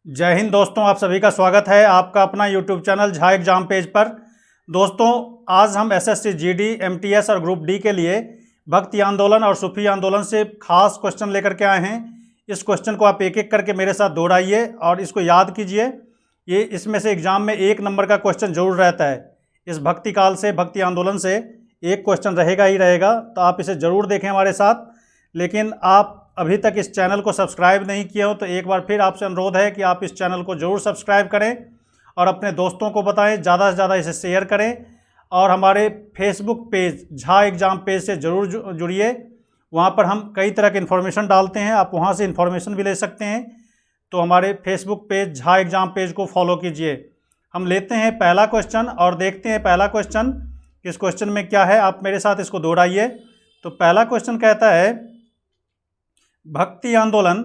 जय हिंद दोस्तों, आप सभी का स्वागत है आपका अपना YouTube channel Jha exam page पर। दोस्तों, आज हम एसएससी जीडी, एमटीएस और ग्रुप डी के लिए भक्ति आंदोलन और सूफी आंदोलन से खास क्वेश्चन लेकर के आए हैं। इस क्वेश्चन को आप एक एक करके मेरे साथ दोहराइए और इसको याद कीजिए। ये इसमें से एग्जाम में 1 नंबर का क्वेश्चन जरूर रहता है। इस भक्ति काल से, भक्ति आंदोलन से एक क्वेश्चन रहेगा ही रहेगा, तो आप इसे ज़रूर देखें हमारे साथ। लेकिन आप अभी तक इस चैनल को सब्सक्राइब नहीं किए हो तो एक बार फिर आपसे अनुरोध है कि आप इस चैनल को ज़रूर सब्सक्राइब करें और अपने दोस्तों को बताएं, ज़्यादा से ज़्यादा इसे शेयर करें। और हमारे Facebook page Jha exam page से ज़रूर जुड़िए। वहाँ पर हम कई तरह की इन्फॉर्मेशन डालते हैं, आप वहाँ से इन्फॉर्मेशन भी ले सकते हैं। तो हमारे Facebook page Jha exam page को फॉलो कीजिए। हम लेते हैं पहला क्वेश्चन और देखते हैं पहला क्वेश्चन, इस क्वेश्चन में क्या है। आप मेरे साथ इसको दोहराइए। तो पहला क्वेश्चन कहता है, भक्ति आंदोलन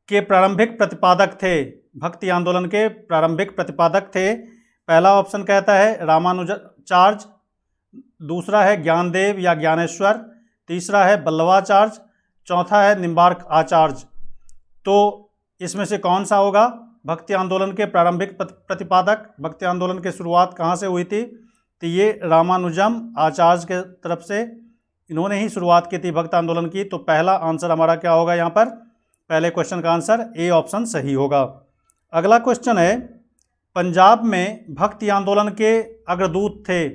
के प्रारंभिक प्रतिपादक थे। भक्ति आंदोलन के प्रारंभिक प्रतिपादक थे। पहला ऑप्शन कहता है रामानुजाचार्य, दूसरा है ज्ञानदेव या ज्ञानेश्वर, तीसरा है बल्लवाचार्य, चौथा है निम्बार्क आचार्य। तो इसमें से कौन सा होगा भक्ति आंदोलन के प्रारंभिक प्रतिपादक? भक्ति आंदोलन की शुरुआत कहाँ से हुई थी? तो ये रामानुजम आचार्य के तरफ से, इन्होंने ही शुरुआत की थी भक्ति आंदोलन की। तो पहला आंसर हमारा क्या होगा यहाँ पर? पहले क्वेश्चन का आंसर ए ऑप्शन सही होगा। अगला क्वेश्चन है, पंजाब में भक्ति आंदोलन के अग्रदूत थे।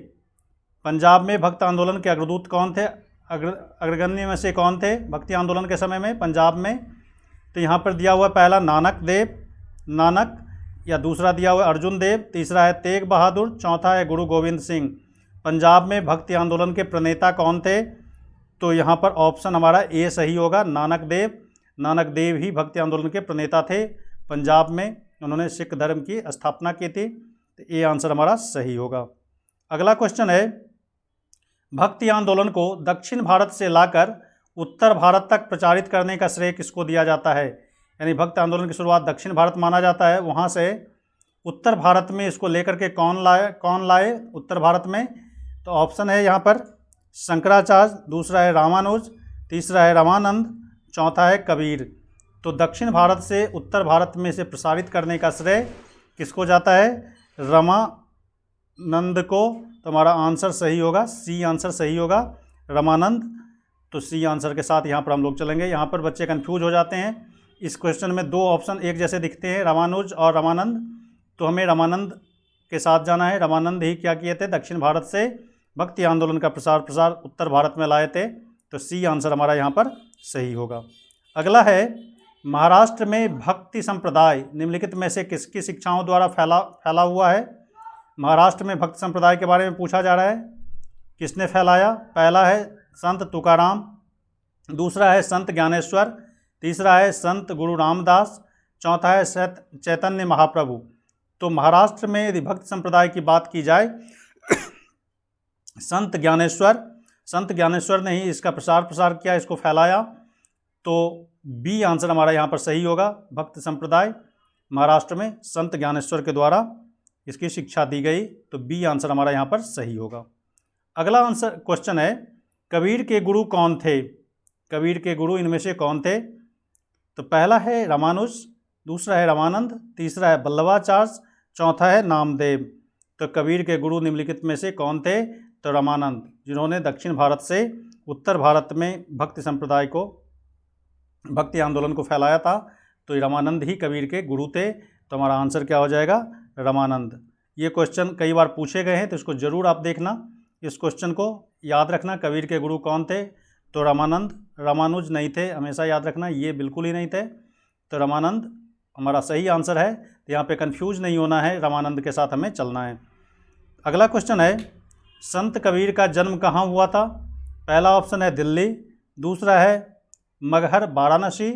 पंजाब में भक्ति आंदोलन के अग्रदूत कौन थे? अग्रगण्य में से कौन थे भक्ति आंदोलन के समय में पंजाब में? तो यहाँ पर दिया हुआ पहला नानक, या दूसरा दिया हुआ अर्जुन देव, तीसरा है तेग बहादुर, चौथा है गुरु गोविंद सिंह। पंजाब में भक्ति आंदोलन के प्रणेता कौन थे? तो यहाँ पर ऑप्शन हमारा ए सही होगा, नानक देव ही भक्ति आंदोलन के प्रणेता थे। पंजाब में उन्होंने सिख धर्म की स्थापना की थी। तो ए आंसर हमारा सही होगा। अगला क्वेश्चन है, भक्ति आंदोलन को दक्षिण भारत से लाकर उत्तर भारत तक प्रचारित करने का श्रेय किसको दिया जाता है? यानी भक्ति आंदोलन की शुरुआत दक्षिण भारत माना जाता है, वहाँ से उत्तर भारत में इसको लेकर के कौन लाए उत्तर भारत में? तो ऑप्शन है यहाँ पर शंकराचार्य, दूसरा है रामानुज, तीसरा है रामानंद, चौथा है कबीर। तो दक्षिण भारत से उत्तर भारत में इसे प्रसारित करने का श्रेय किसको जाता है? रामानंद को। तो हमारा आंसर सही होगा, सी आंसर सही होगा, रामानंद। तो सी आंसर के साथ यहाँ पर हम लोग चलेंगे। यहाँ पर बच्चे कन्फ्यूज हो जाते हैं। इस क्वेश्चन में 2 ऑप्शन एक जैसे दिखते हैं, रामानुज और रामानंद। तो हमें रामानंद के साथ जाना है। रामानंद ही क्या किए थे? दक्षिण भारत से भक्ति आंदोलन का प्रसार उत्तर भारत में लाए थे। तो सी आंसर हमारा यहाँ पर सही होगा। अगला है, महाराष्ट्र में भक्ति संप्रदाय निम्नलिखित में से किसकी शिक्षाओं द्वारा फैला हुआ है? महाराष्ट्र में भक्ति संप्रदाय के बारे में पूछा जा रहा है, किसने फैलाया? पहला है संत तुकाराम, दूसरा है संत ज्ञानेश्वर, तीसरा है संत गुरु रामदास, चौथा है चैतन्य महाप्रभु। तो महाराष्ट्र में यदि भक्ति संप्रदाय की बात की जाए, संत ज्ञानेश्वर ने ही इसका प्रसार किया, इसको फैलाया। तो बी आंसर हमारा यहाँ पर सही होगा। भक्ति संप्रदाय महाराष्ट्र में संत ज्ञानेश्वर के द्वारा इसकी शिक्षा दी गई। तो बी आंसर हमारा यहाँ पर सही होगा। अगला आंसर क्वेश्चन है, कबीर के गुरु कौन थे? कबीर के गुरु इनमें से कौन थे? तो पहला है रामानुज, दूसरा है रामानंद, तीसरा है बल्लवाचार्य, चौथा है नामदेव। तो कबीर के गुरु निम्नलिखित में से कौन थे? तो रामानंद, जिन्होंने दक्षिण भारत से उत्तर भारत में भक्ति आंदोलन को फैलाया था। तो ये रामानंद ही कबीर के गुरु थे। तो हमारा आंसर क्या हो जाएगा? रामानंद। ये क्वेश्चन कई बार पूछे गए हैं, तो इसको ज़रूर आप देखना, इस क्वेश्चन को याद रखना। कबीर के गुरु कौन थे? तो रामानंद, रामानुज नहीं थे, हमेशा याद रखना, ये बिल्कुल ही नहीं थे। तो रामानंद हमारा सही आंसर है। तो यहाँ पे कंफ्यूज नहीं होना है, रामानंद के साथ हमें चलना है। अगला क्वेश्चन है, संत कबीर का जन्म कहाँ हुआ था? पहला ऑप्शन है दिल्ली, दूसरा है मगहर वाराणसी,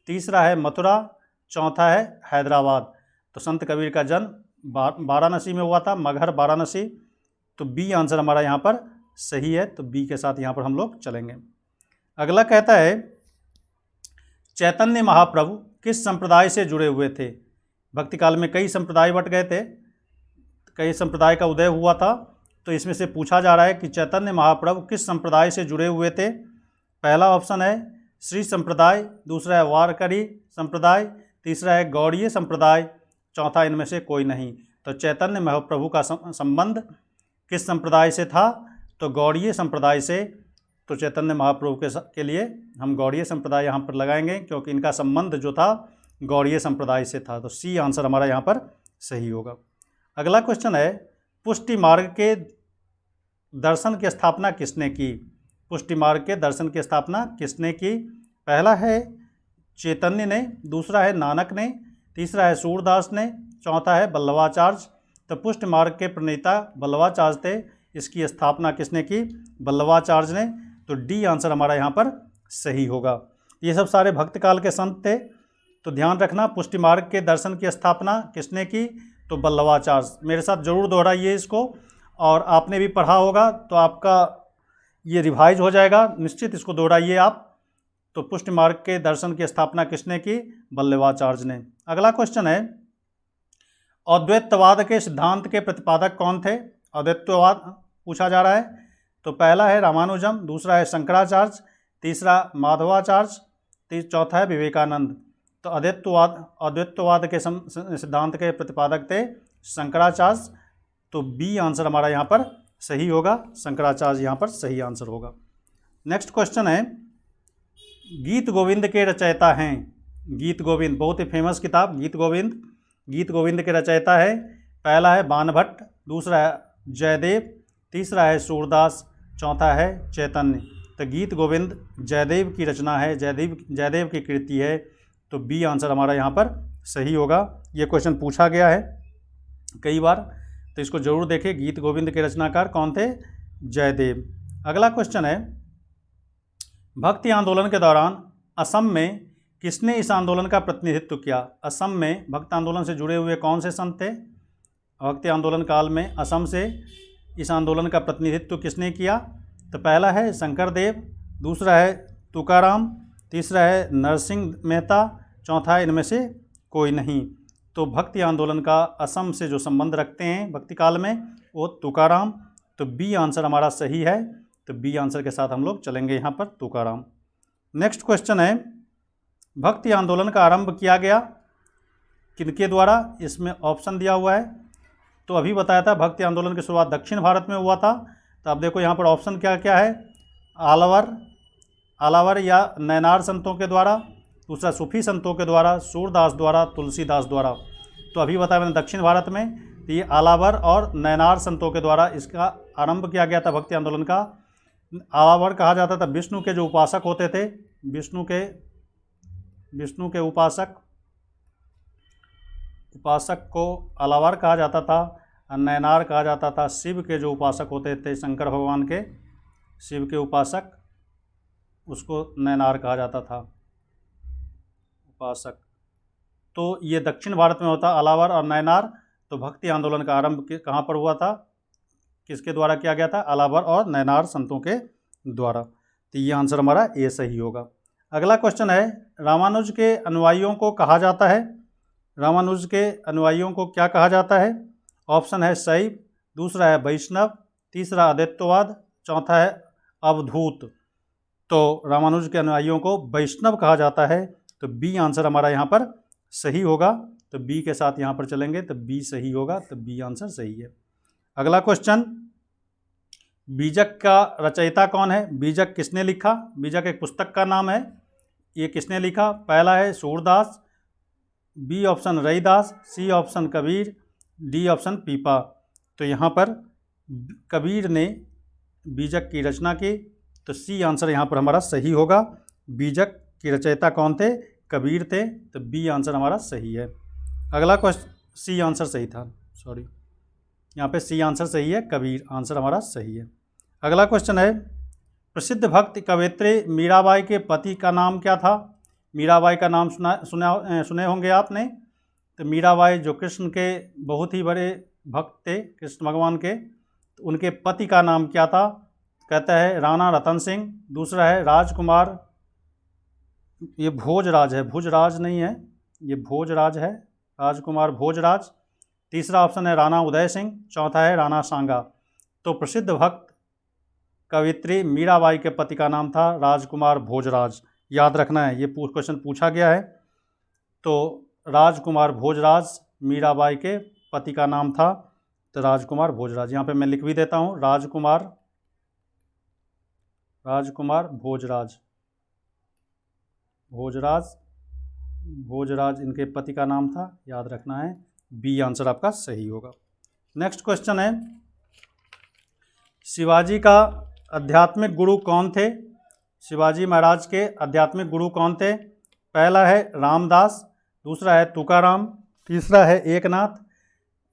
तीसरा है मथुरा, चौथा है हैदराबाद। तो संत कबीर का जन्म वाराणसी में हुआ था, मगहर वाराणसी। तो बी आंसर हमारा यहाँ पर सही है। तो बी के साथ यहाँ पर हम लोग चलेंगे। अगला कहता है, चैतन्य महाप्रभु किस संप्रदाय से जुड़े हुए थे? भक्ति काल में कई संप्रदाय बट गए थे, कई संप्रदाय का उदय हुआ था। तो इसमें से पूछा जा रहा है कि चैतन्य महाप्रभु किस संप्रदाय से जुड़े हुए थे? पहला ऑप्शन है श्री संप्रदाय, दूसरा है वारकरी संप्रदाय, तीसरा है गौड़ीय संप्रदाय, चौथा इनमें से कोई नहीं। तो चैतन्य महाप्रभु का संबंध किस संप्रदाय से था? तो गौड़ीय संप्रदाय से। तो चैतन्य महाप्रभु के लिए हम गौड़ीय संप्रदाय यहाँ पर लगाएंगे, क्योंकि इनका संबंध जो था गौड़ीय संप्रदाय से था। तो सी आंसर हमारा यहाँ पर सही होगा। अगला क्वेश्चन है, पुष्टि मार्ग के दर्शन की स्थापना किसने की? पुष्टि मार्ग के दर्शन की स्थापना किसने की? पहला है चैतन्य ने, दूसरा है नानक ने, तीसरा है सूरदास ने, चौथा है वल्लभाचार्य। तो पुष्टि मार्ग के प्रणेता वल्लभाचार्य थे, इसकी स्थापना किसने की? वल्लभाचार्य ने। तो डी आंसर हमारा यहाँ पर सही होगा। ये सब सारे भक्त काल के संत थे, तो ध्यान रखना पुष्टि मार्ग के दर्शन की स्थापना किसने की? तो वल्लभाचार्य। मेरे साथ जरूर दोहराइए इसको, और आपने भी पढ़ा होगा तो आपका ये रिवाइज हो जाएगा, निश्चित इसको दोहराइए आप। तो पुष्टि मार्ग के दर्शन की स्थापना किसने की? वल्लभाचार्य ने। अगला क्वेश्चन है, अद्वैतवाद के सिद्धांत के प्रतिपादक कौन थे? अद्वैतवाद पूछा जा रहा है। तो पहला है रामानुजम, दूसरा है शंकराचार्य, तीसरा माधवाचार्य, चौथा है विवेकानंद। तो अद्वैतवाद के सिद्धांत के प्रतिपादक थे शंकराचार्य। तो बी आंसर हमारा यहाँ पर सही होगा, शंकराचार्य यहाँ पर सही आंसर होगा। नेक्स्ट क्वेश्चन है, गीत गोविंद के रचयिता हैं। गीत गोविंद बहुत ही फेमस किताब गीत गोविंद के रचयिता है। पहला है बाणभट्ट, दूसरा है जयदेव, तीसरा है सूरदास, चौथा है चैतन्य। तो गीत गोविंद जयदेव की रचना है, जयदेव की कृति है। तो बी आंसर हमारा यहाँ पर सही होगा। ये क्वेश्चन पूछा गया है कई बार, तो इसको जरूर देखें। गीत गोविंद के रचनाकार कौन थे? जयदेव। अगला क्वेश्चन है, भक्ति आंदोलन के दौरान असम में किसने इस आंदोलन का प्रतिनिधित्व किया? असम में भक्ति आंदोलन से जुड़े हुए कौन से संत थे? भक्ति आंदोलन काल में असम से इस आंदोलन का प्रतिनिधित्व किसने किया? तो पहला है शंकरदेव, दूसरा है तुकाराम, तीसरा है नरसिंह मेहता, चौथा है इनमें से कोई नहीं। तो भक्ति आंदोलन का असम से जो संबंध रखते हैं भक्ति काल में वो तुकाराम। तो बी आंसर हमारा सही है। तो बी आंसर के साथ हम लोग चलेंगे यहाँ पर, तुकाराम। नेक्स्ट क्वेश्चन है, भक्ति आंदोलन का आरंभ किया गया किनके द्वारा? इसमें ऑप्शन दिया हुआ है। तो अभी बताया था भक्ति आंदोलन की शुरुआत दक्षिण भारत में हुआ था। तो अब देखो यहाँ पर ऑप्शन क्या क्या है, आलावर या नैनार संतों के द्वारा, दूसरा सूफी संतों के द्वारा, सूरदास द्वारा, तुलसीदास द्वारा। तो अभी बताया मैंने दक्षिण भारत में, तो ये आलावर और नैनार संतों के द्वारा इसका आरंभ किया गया था भक्ति आंदोलन का। आलावर कहा जाता था विष्णु के जो उपासक होते थे, विष्णु के उपासक को आलावर कहा जाता था, और नैनार कहा जाता था शिव के जो उपासक होते थे, शंकर भगवान के शिव के उपासक, उसको नैनार कहा जाता था उपासक। तो ये दक्षिण भारत में होता आलावर और नैनार। तो भक्ति आंदोलन का आरंभ कहाँ पर हुआ था, किसके द्वारा किया गया था? आलावर और नैनार संतों के द्वारा। तो ये आंसर हमारा ए सही होगा। अगला क्वेश्चन है, रामानुज के अनुयायियों को कहा जाता है, रामानुज के अनुयायियों को क्या कहा जाता है? ऑप्शन है शैव, दूसरा है वैष्णव, तीसरा अद्वैतवाद, चौथा है अवधूत। तो रामानुज के अनुयायियों को वैष्णव कहा जाता है। तो बी आंसर हमारा यहाँ पर सही होगा। तो बी के साथ यहाँ पर चलेंगे, तो बी सही होगा। तो बी आंसर सही है। अगला क्वेश्चन, बीजक का रचयिता कौन है? बीजक किसने लिखा? बीजक एक पुस्तक का नाम है, ये किसने लिखा? पहला है Surdas, B option Raidas, C option Kabir, D option Pipa. तो यहाँ पर कबीर ने बीजक की रचना की। तो सी आंसर यहाँ पर हमारा सही होगा। बीजक की रचयिता कौन थे? कबीर थे। तो बी आंसर हमारा सही है। अगला क्वेश्चन, सी आंसर सही था, सॉरी, यहाँ पे सी आंसर सही है, कबीर आंसर हमारा सही है। अगला क्वेश्चन है, प्रसिद्ध भक्त कवयित्री मीराबाई के पति का नाम क्या था? मीराबाई का नाम सुने होंगे आपने। तो मीराबाई जो कृष्ण के बहुत ही बड़े भक्त थे, कृष्ण भगवान के, तो उनके पति का नाम क्या था? कहता है राणा रतन सिंह, दूसरा है राजकुमार, ये भोजराज है, भुजराज नहीं है, ये भोजराज है, राजकुमार भोजराज। तीसरा ऑप्शन है राणा उदय सिंह, चौथा है राणा सांगा। तो प्रसिद्ध भक्त कवयित्री मीराबाई के पति का नाम था राजकुमार भोजराज। याद रखना है, ये क्वेश्चन पूछा गया है। तो राजकुमार भोजराज मीराबाई के पति का नाम था, तो राजकुमार भोजराज। यहाँ पे मैं लिख भी देता हूँ, राजकुमार भोजराज इनके पति का नाम था, याद रखना है। बी आंसर आपका सही होगा। नेक्स्ट क्वेश्चन है, शिवाजी का आध्यात्मिक गुरु कौन थे? शिवाजी महाराज के आध्यात्मिक गुरु कौन थे? पहला है रामदास, दूसरा है तुकाराम, तीसरा है एकनाथ,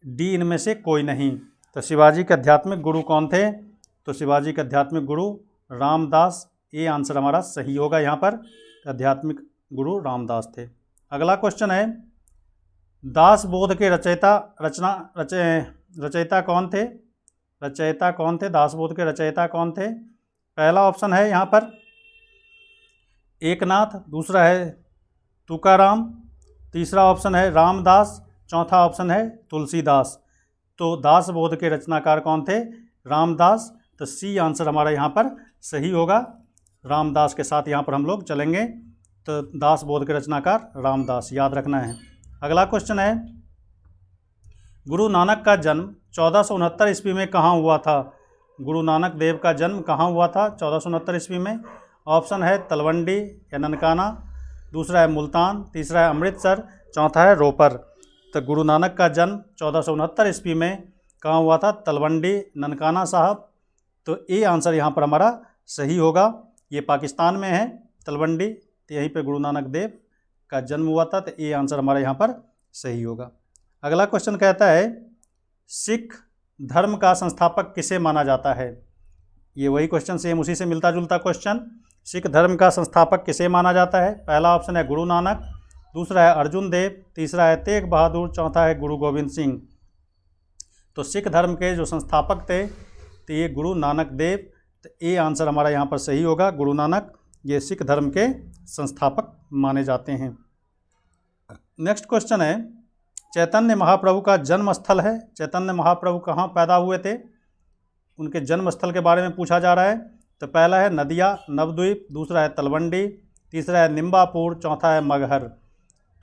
डी इनमें से कोई नहीं। तो शिवाजी के आध्यात्मिक गुरु कौन थे? तो शिवाजी के आध्यात्मिक गुरु रामदास, ये आंसर हमारा सही होगा। यहाँ पर आध्यात्मिक गुरु रामदास थे। अगला क्वेश्चन है, दास बोध के रचयिता कौन थे? दास बोध के रचयिता कौन थे? पहला ऑप्शन है यहाँ पर एकनाथ, दूसरा है तुकाराम, तीसरा ऑप्शन है रामदास, चौथा ऑप्शन है तुलसीदास। तो दास बोध के रचनाकार कौन थे? रामदास। तो सी आंसर हमारा यहाँ पर सही होगा। रामदास के साथ यहाँ पर हम लोग चलेंगे। तो दास बोध के रचनाकार रामदास, याद रखना है। अगला क्वेश्चन है, गुरु नानक का जन्म 1469 ईस्वी में कहाँ हुआ था? गुरु नानक देव का जन्म कहाँ हुआ था 1469 ईस्वी में? ऑप्शन है तलवंडी या ननकाना, दूसरा है मुल्तान, तीसरा है अमृतसर, चौथा है रोपर। तो गुरु नानक का जन्म 1469 ईस्वी में कहाँ हुआ था? तलवंडी, ननकाना साहब। तो ए आंसर यहाँ पर हमारा सही होगा। ये पाकिस्तान में है तलवंडी, तो यहीं पे गुरु नानक देव का जन्म हुआ था। तो ए आंसर हमारा यहाँ पर सही होगा। अगला क्वेश्चन कहता है, सिख धर्म का संस्थापक किसे माना जाता है? ये वही क्वेश्चन सेम उसी से मिलता जुलता क्वेश्चन। सिख धर्म का संस्थापक किसे माना जाता है? पहला ऑप्शन है गुरु नानक, दूसरा है अर्जुन देव, तीसरा है तेग बहादुर, चौथा है गुरु गोविंद सिंह। तो सिख धर्म के जो संस्थापक थे तो ये गुरु नानक देव। तो ए आंसर हमारा यहाँ पर सही होगा, गुरु नानक ये सिख धर्म के संस्थापक माने जाते हैं। नेक्स्ट क्वेश्चन है, चैतन्य महाप्रभु का जन्म स्थल है। चैतन्य महाप्रभु कहाँ पैदा हुए थे? उनके जन्म स्थल के बारे में पूछा जा रहा है। तो पहला है नदिया नवद्वीप, दूसरा है तलवंडी, तीसरा है निम्बापुर, चौथा है मगहर।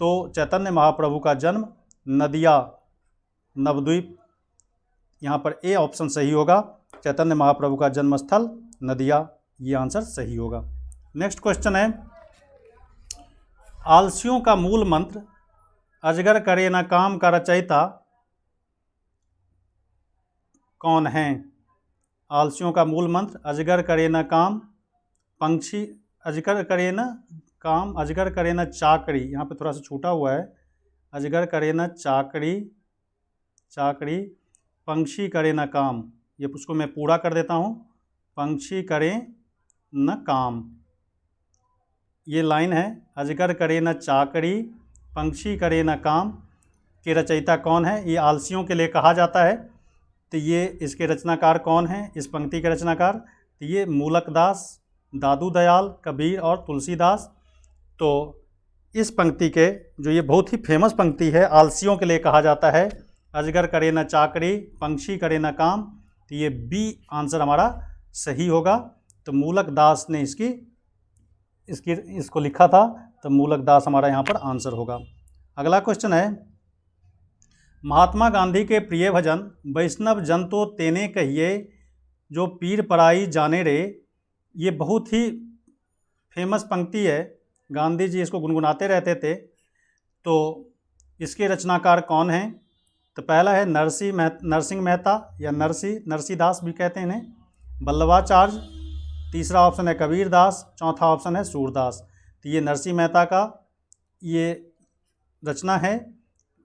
तो चैतन्य महाप्रभु का जन्म नदिया नवद्वीप, यहाँ पर ए ऑप्शन सही होगा। चैतन्य महाप्रभु का जन्म स्थल नदिया, ये आंसर सही होगा। नेक्स्ट क्वेश्चन है, आलसियों का मूल मंत्र अजगर करे न काम का रचयिता कौन है? आलसियों का मूल मंत्र अजगर करे न काम, पंक्षी अजगर करे न काम, अजगर करे न चाकरी, यहाँ पे थोड़ा सा छूटा हुआ है, अजगर करे न चाकरी, पंक्षी करे न काम, ये उसको मैं पूरा कर देता हूँ, पंक्षी करे न काम, ये लाइन है। अजगर करे न चाकरी, पंक्षी करे न काम के रचयिता कौन है? ये आलसियों के लिए कहा जाता है। तो ये इसके रचनाकार कौन हैं? इस पंक्ति के रचनाकार तो ये मूलकदास, दादू दयाल, कबीर और तुलसीदास। तो इस पंक्ति के जो ये बहुत ही फेमस पंक्ति है, आलसियों के लिए कहा जाता है, अजगर करे न चाकरी, पंक्षी करे न काम। तो ये बी आंसर हमारा सही होगा। तो मूलकदास ने इसको लिखा था, तो मूलकदास हमारा यहाँ पर आंसर होगा। अगला क्वेश्चन है, महात्मा गांधी के प्रिय भजन वैष्णव जन तो तेने कहिए जो पीर पराई जाने रे, ये बहुत ही फेमस पंक्ति है, गांधी जी इसको गुनगुनाते रहते थे। तो इसके रचनाकार कौन हैं? तो पहला है नरसिंह मेहता या नरसीदास भी कहते हैं इन्हें, वल्लभाचार्य, तीसरा ऑप्शन है कबीर दास, चौथा ऑप्शन है सूरदास। तो ये नरसिंह मेहता का ये रचना है,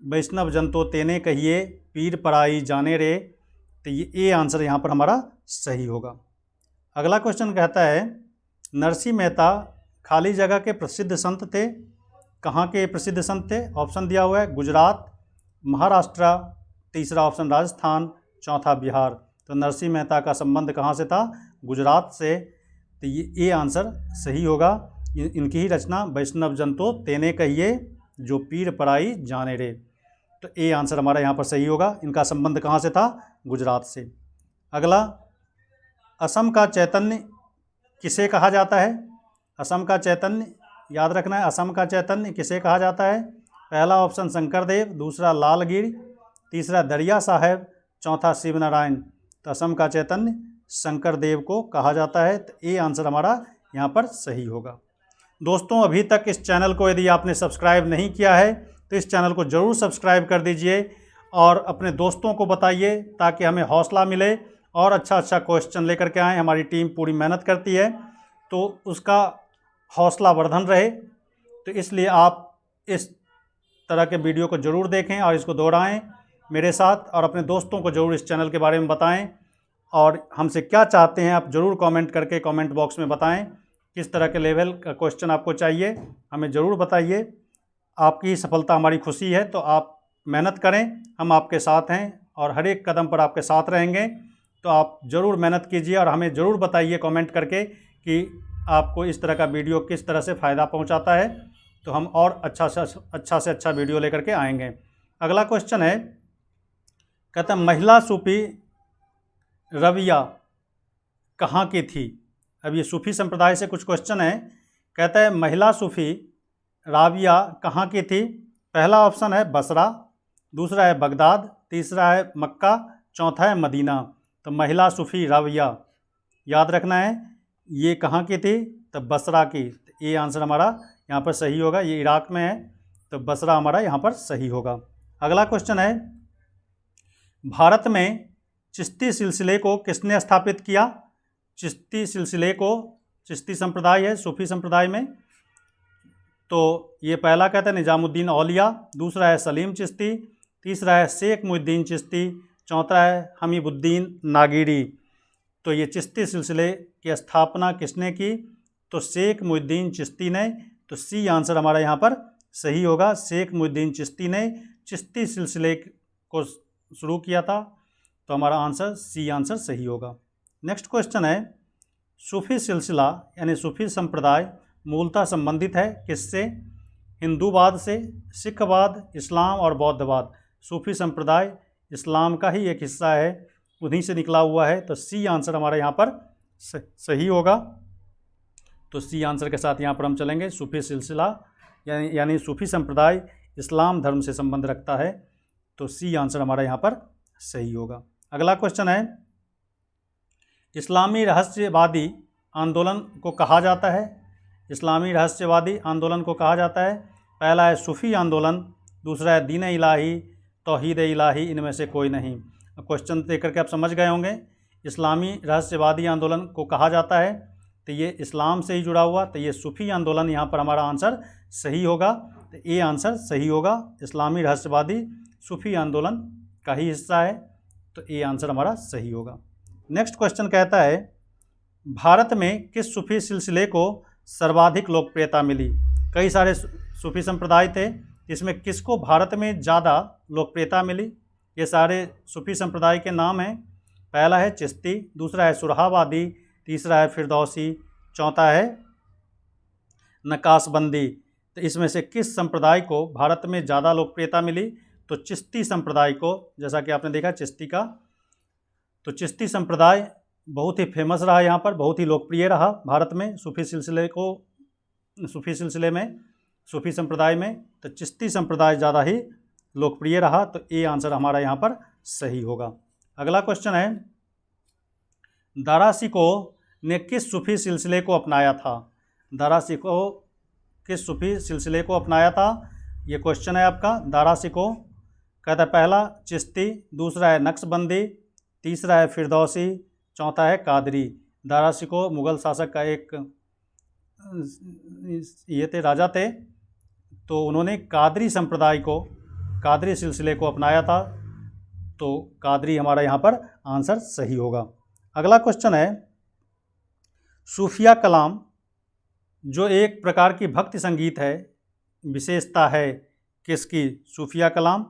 वैष्णव जन तो तेने कहिए पीर पराई जाने रे। तो ये ए आंसर यहाँ पर हमारा सही होगा। अगला क्वेश्चन कहता है, नरसिंह मेहता खाली जगह के प्रसिद्ध संत थे। कहाँ के प्रसिद्ध संत थे? ऑप्शन दिया हुआ है गुजरात, महाराष्ट्र, तीसरा ऑप्शन राजस्थान, चौथा बिहार। तो नरसिंह मेहता का संबंध कहाँ से था? गुजरात से। तो ये आंसर सही होगा। इनकी ही रचना वैष्णव जन तो तेने कहिए जो पीर पराई जाने रे। तो ए आंसर हमारा यहाँ पर सही होगा। इनका संबंध कहाँ से था? गुजरात से। अगला, असम का चैतन्य किसे कहा जाता है? असम का चैतन्य याद रखना है, असम का चैतन्य किसे कहा जाता है? पहला ऑप्शन शंकरदेव, दूसरा लालगिरी, तीसरा दरिया साहेब, चौथा शिव नारायण। तो असम का चैतन्य शंकरदेव को कहा जाता है। तो ए आंसर हमारा यहाँ पर सही होगा। दोस्तों, अभी तक इस चैनल को यदि आपने सब्सक्राइब नहीं किया है तो इस चैनल को ज़रूर सब्सक्राइब कर दीजिए और अपने दोस्तों को बताइए ताकि हमें हौसला मिले और अच्छा क्वेश्चन लेकर के आएँ। हमारी टीम पूरी मेहनत करती है तो उसका हौसला वर्धन रहे। तो इसलिए आप इस तरह के वीडियो को ज़रूर देखें और इसको दोहराएं मेरे साथ, और अपने दोस्तों को ज़रूर इस चैनल के बारे में बताएं। और हमसे क्या चाहते हैं आप ज़रूर कमेंट करके कमेंट बॉक्स में बताएं। किस तरह के लेवल का क्वेश्चन आपको चाहिए हमें ज़रूर बताइए। आपकी सफलता हमारी खुशी है, तो आप मेहनत करें, हम आपके साथ हैं और हर एक कदम पर आपके साथ रहेंगे। तो आप ज़रूर मेहनत कीजिए और हमें ज़रूर बताइए कमेंट करके कि आपको इस तरह का वीडियो किस तरह से फ़ायदा पहुंचाता है। तो हम और अच्छा से अच्छा वीडियो लेकर के आएंगे। अगला क्वेश्चन है, कहता है महिला सूफी रविया कहाँ की थी। अब ये सूफी संप्रदाय से कुछ क्वेश्चन है। कहता है महिला सूफी राबिया कहाँ की थी। पहला ऑप्शन है बसरा, दूसरा है बगदाद, तीसरा है मक्का, चौथा है मदीना। तो महिला सूफी राबिया याद रखना है, ये कहाँ की थी, तो बसरा की। तो ये आंसर हमारा यहाँ पर सही होगा। ये इराक में है, तो बसरा हमारा यहाँ पर सही होगा। अगला क्वेश्चन है, भारत में चिश्ती सिलसिले को किसने स्थापित किया। चिश्ती सिलसिले को, चिश्ती संप्रदाय है सूफी संप्रदाय में, तो ये पहला कहता है निज़ामुद्दीन औलिया, दूसरा है सलीम चिश्ती, तीसरा है शेख मुहिद्दीन चिश्ती, चौथा है हमीबुद्दीन नागिरी। तो ये चिश्ती सिलसिले की स्थापना किसने की, तो शेख मुहिद्दीन चिश्ती ने। तो सी आंसर हमारा यहाँ पर सही होगा। शेख मुहिद्दीन चिश्ती ने चिश्ती सिलसिले को शुरू किया था। तो हमारा आंसर सी आंसर सही होगा। नेक्स्ट क्वेश्चन है, सूफी सिलसिला यानी सूफी संप्रदाय मूलतः संबंधित है किससे। हिंदूवाद से, सिखवाद, इस्लाम और बौद्धवाद। सूफी संप्रदाय इस्लाम का ही एक हिस्सा है, उन्हीं से निकला हुआ है। तो सी आंसर हमारा यहाँ पर सही होगा। तो सी आंसर के साथ यहाँ पर हम चलेंगे। सूफी सिलसिला यानी सूफी संप्रदाय इस्लाम धर्म से संबंध रखता है। तो सी आंसर हमारा यहाँ पर सही होगा। अगला क्वेश्चन है, इस्लामी रहस्यवादी आंदोलन को कहा जाता है। इस्लामी रहस्यवादी आंदोलन को कहा जाता है। पहला है सूफी आंदोलन, दूसरा है दीन इलाही, तौहीद इलाही, इनमें से कोई नहीं। क्वेश्चन देख करके आप समझ गए होंगे। इस्लामी रहस्यवादी आंदोलन को कहा जाता है, तो ये इस्लाम से ही जुड़ा हुआ, तो ये सूफी आंदोलन यहाँ पर हमारा आंसर सही होगा। तो ए आंसर सही होगा। इस्लामी रहस्यवादी सूफी आंदोलन का ही हिस्सा है, तो ए आंसर हमारा सही होगा। नेक्स्ट क्वेश्चन कहता है, भारत में किस सूफी सिलसिले को सर्वाधिक लोकप्रियता मिली। कई सारे सूफी संप्रदाय थे, इसमें किसको भारत में ज़्यादा लोकप्रियता मिली। ये सारे सूफी संप्रदाय के नाम हैं। पहला है चिश्ती, दूसरा है सुरहावादी, तीसरा है फिरदौसी, चौथा है नकाशबंदी। तो इसमें से किस संप्रदाय को भारत में ज़्यादा लोकप्रियता मिली। तो चिश्ती संप्रदाय को, जैसा कि आपने देखा चिश्ती का, तो चिश्ती संप्रदाय बहुत ही फेमस रहा, यहाँ पर बहुत ही लोकप्रिय रहा भारत में सूफी सिलसिले में, सूफी संप्रदाय में। तो चिश्ती संप्रदाय ज़्यादा ही लोकप्रिय रहा। तो ए आंसर हमारा यहाँ पर सही होगा। अगला क्वेश्चन है, दारा शिकोह ने किस सूफी सिलसिले को अपनाया था। दारा शिकोह किस सूफी सिलसिले को अपनाया था, ये क्वेश्चन है आपका। दारा शिकोह कहता है पहला चिश्ती, दूसरा है नक्शबंदी, तीसरा है फिरदौसी, चौथा है कादरी। दारा शिकोह मुग़ल शासक का एक ये थे, राजा थे, तो उन्होंने कादरी संप्रदाय को, कादरी सिलसिले को अपनाया था। तो कादरी हमारा यहाँ पर आंसर सही होगा। अगला क्वेश्चन है, सूफिया कलाम जो एक प्रकार की भक्ति संगीत है, विशेषता है किसकी। सूफिया कलाम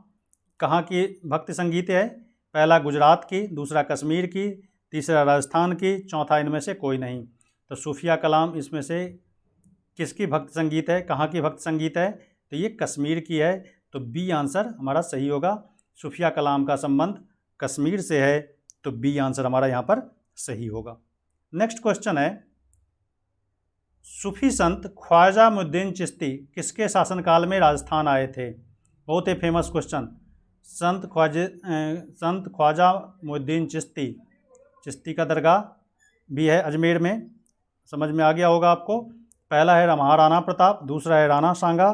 कहाँ की भक्ति संगीत है। पहला गुजरात की, दूसरा कश्मीर की, तीसरा राजस्थान की, चौथा इनमें से कोई नहीं। तो सूफिया कलाम इसमें से किसकी भक्ति संगीत है, कहाँ की भक्ति संगीत है, तो ये कश्मीर की है। तो बी आंसर हमारा सही होगा। सूफिया कलाम का संबंध कश्मीर से है, तो बी आंसर हमारा यहाँ पर सही होगा। नेक्स्ट क्वेश्चन है, सूफी संत ख्वाजा मुद्दीन चिश्ती किसके शासनकाल में राजस्थान आए थे। बहुत ही फेमस क्वेश्चन। संत ख्वाजा मोइनुद्दीन चिश्ती का दरगाह भी है अजमेर में। समझ में आ गया होगा आपको। पहला है महाराणा प्रताप, दूसरा है राणा सांगा,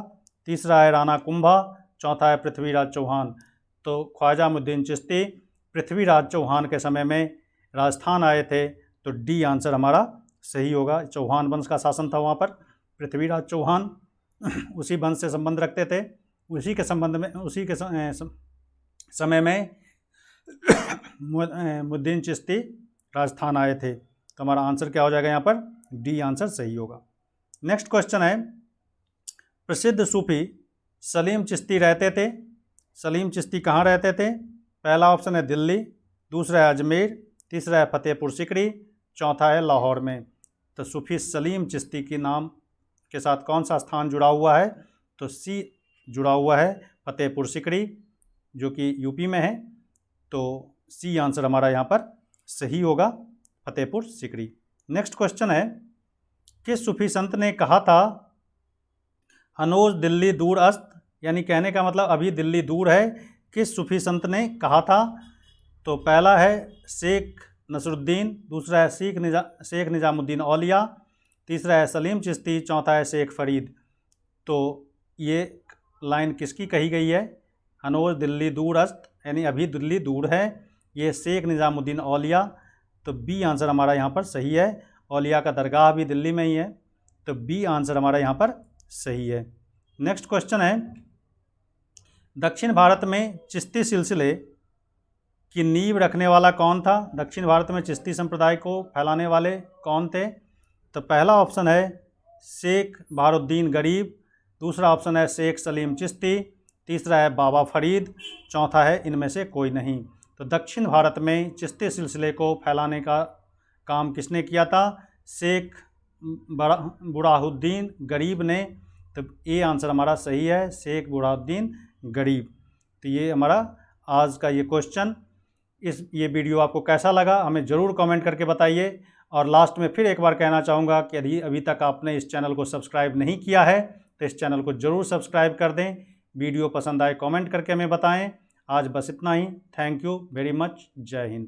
तीसरा है राणा कुंभा, चौथा है पृथ्वीराज चौहान। तो ख्वाजा मोइनुद्दीन चिश्ती पृथ्वीराज चौहान के समय में राजस्थान आए थे, तो डी आंसर हमारा सही होगा। चौहान वंश का शासन था वहाँ पर। पृथ्वीराज चौहान उसी वंश से संबंध रखते थे। उसी के संबंध में समय में मोइनुद्दीन चिश्ती राजस्थान आए थे। तो हमारा आंसर क्या हो जाएगा यहाँ पर? डी आंसर सही होगा। नेक्स्ट क्वेश्चन है, प्रसिद्ध सूफी सलीम चिश्ती रहते थे। सलीम चिश्ती कहाँ रहते थे? पहला ऑप्शन है दिल्ली, दूसरा है अजमेर, तीसरा है फतेहपुर सिकरी, चौथा है लाहौर में। तो सूफी सलीम चिश्ती के नाम के साथ कौन सा स्थान जुड़ा हुआ है? तो सी जुड़ा हुआ है फतेहपुर सिकरी, जो कि यूपी में है। तो सी आंसर हमारा यहाँ पर सही होगा, फतेहपुर सिकरी। नेक्स्ट क्वेश्चन है, किस सूफी संत ने कहा था हनोज दिल्ली दूर अस्त, यानी कहने का मतलब अभी दिल्ली दूर है। किस सूफी संत ने कहा था? तो पहला है शेख नसरुद्दीन, दूसरा है शेख निजामुद्दीन औलिया, तीसरा है सलीम चिश्ती, चौथा है शेख फरीद। तो ये लाइन किसकी कही गई है? हनोज दिल्ली दूर अस्त, यानी अभी दिल्ली दूर है, ये शेख निजामुद्दीन औलिया। तो बी आंसर हमारा यहाँ पर सही है। औलिया का दरगाह भी दिल्ली में ही है। तो बी आंसर हमारा यहाँ पर सही है। नेक्स्ट क्वेश्चन है, दक्षिण भारत में चिश्ती सिलसिले की नींव रखने वाला कौन था? दक्षिण भारत में चिश्ती संप्रदाय को फैलाने वाले कौन थे? तो पहला ऑप्शन है शेख बहारुद्दीन गरीब, दूसरा ऑप्शन है शेख सलीम चिश्ती, तीसरा है बाबा फरीद, चौथा है इनमें से कोई नहीं। तो दक्षिण भारत में चिश्ती सिलसिले को फैलाने का काम किसने किया था? शेख बुरहानुद्दीन गरीब ने। तो ए आंसर हमारा सही है, शेख बुरहानुद्दीन गरीब। तो ये हमारा आज का ये क्वेश्चन। ये वीडियो आपको कैसा लगा हमें ज़रूर कमेंट करके बताइए। और लास्ट में फिर एक बार कहना चाहूँगा कि यदि अभी तक आपने इस चैनल को सब्सक्राइब नहीं किया है तो इस चैनल को ज़रूर सब्सक्राइब कर दें। वीडियो पसंद आए कमेंट करके हमें बताएं। आज बस इतना ही। Thank you very much. जय हिंद।